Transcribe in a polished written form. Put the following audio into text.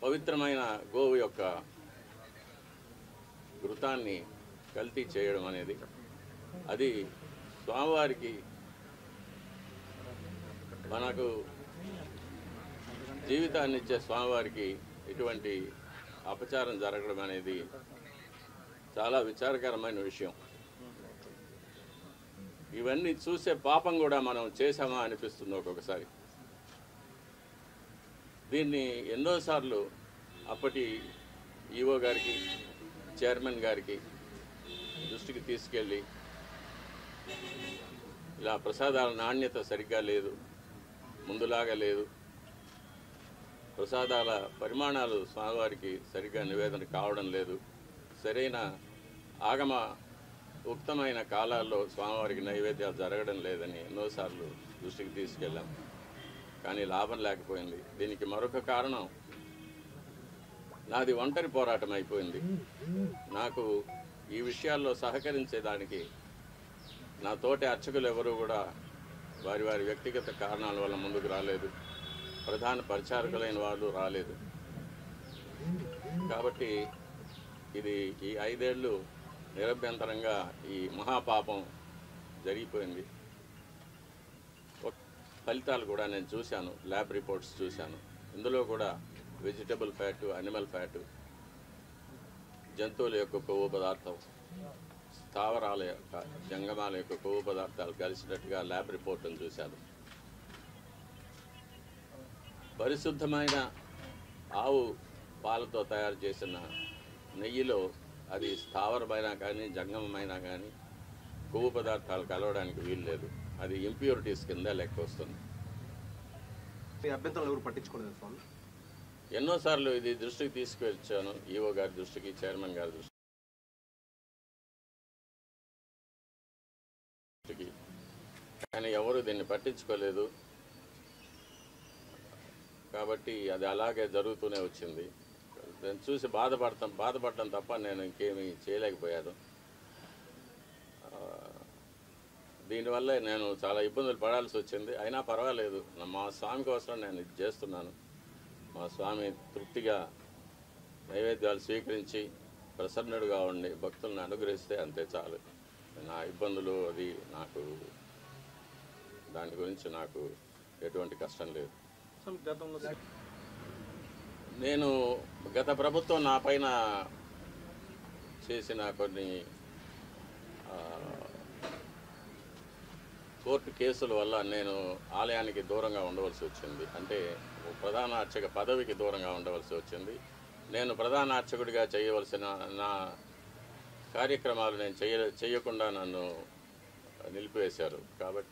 పవిత్రమైన గోవు యొక్క ఘృతాన్ని కల్తీ చేయడం అనేది అది స్వామివారికి మనకు జీవితాన్ని ఇచ్చే స్వామివారికి ఇటువంటి అపచారం జరగడం అనేది చాలా విచారకరమైన విషయం. ఇవన్నీ చూసే పాపం కూడా మనం చేశామా అనిపిస్తుంది ఒక్కొక్కసారి. దీన్ని ఎన్నోసార్లు అప్పటి ఈవో గారికి, చైర్మన్ గారికి దృష్టికి తీసుకెళ్ళి ఇలా ప్రసాదాల నాణ్యత సరిగ్గా లేదు, ముందులాగా లేదు, ప్రసాదాల పరిమాణాలు స్వామివారికి సరిగ్గా నివేదన కావడం లేదు, సరైన ఆగమ ఉక్తమైన కాలాల్లో స్వామివారికి నైవేద్యాలు జరగడం లేదని ఎన్నోసార్లు దృష్టికి తీసుకెళ్ళాం. కానీ లాభం లేకపోయింది. దీనికి మరొక కారణం నాది ఒంటరి పోరాటం అయిపోయింది. నాకు ఈ విషయాల్లో సహకరించేదానికి నా తోటి అర్చకులు ఎవరూ కూడా వారి వారి వ్యక్తిగత కారణాల వల్ల ముందుకు రాలేదు. ప్రధాన పరిచారకులైన వాళ్ళు రాలేదు. కాబట్టి ఇది ఈ 5 ఏళ్ళు నిరభ్యంతరంగా ఈ మహాపాపం జరిగిపోయింది. ఫలితాలు కూడా నేను చూశాను, ల్యాబ్ రిపోర్ట్స్ చూశాను. ఇందులో కూడా వెజిటబుల్ ఫ్యాటు, అనిమల్ ఫ్యాటు, జంతువుల యొక్క కొవ్వు పదార్థం, స్థావరాల యొక్క జంగమాల యొక్క కొవ్వు పదార్థాలు కలిసినట్టుగా ల్యాబ్ రిపోర్ట్ను చూశాను. పరిశుద్ధమైన ఆవు పాలతో తయారు చేసిన నెయ్యిలో అది స్థావరమైనా కానీ జంగమమైనా కానీ కొవ్వు పదార్థాలు కలవడానికి వీలు లేదు. అది ఇంప్యూరిటీస్ కింద లెక్క వస్తుంది. అభ్యంతరాలు ఎవరు పట్టించుకోలేదు స్వామి. ఎన్నోసార్లు ఇది దృష్టికి తీసుకువచ్చాను, ఈవో గారి దృష్టికి, చైర్మన్ గారి దృష్టికి, కానీ ఎవరు దీన్ని పట్టించుకోలేదు. కాబట్టి అది అలాగే జరుగుతూనే వచ్చింది. నేను చూసి బాధపడటం తప్ప నేను ఇంకేమీ చేయలేకపోయాను. దీనివల్ల నేను చాలా ఇబ్బందులు పడాల్సి వచ్చింది. అయినా పర్వాలేదు, మా స్వామి కోసం నేను ఇది చేస్తున్నాను. మా స్వామి తృప్తిగా నైవేద్యాలు స్వీకరించి ప్రసన్నుడుగా ఉండి భక్తులను అనుగ్రహిస్తే అంతే చాలు. నా ఇబ్బందులు అది నాకు దాని గురించి నాకు ఎటువంటి కష్టం లేదు. నేను గత ప్రభుత్వం నా పైన చేసిన కొన్ని కోర్టు కేసుల వల్ల నేను ఆలయానికి దూరంగా ఉండవలసి వచ్చింది. అంటే ప్రధాన అర్చక పదవికి దూరంగా ఉండవలసి వచ్చింది. నేను ప్రధాన అర్చకుడిగా చేయవలసిన నా కార్యక్రమాలు నేను చేయకుండా నన్ను నిలిపివేశారు. కాబట్టి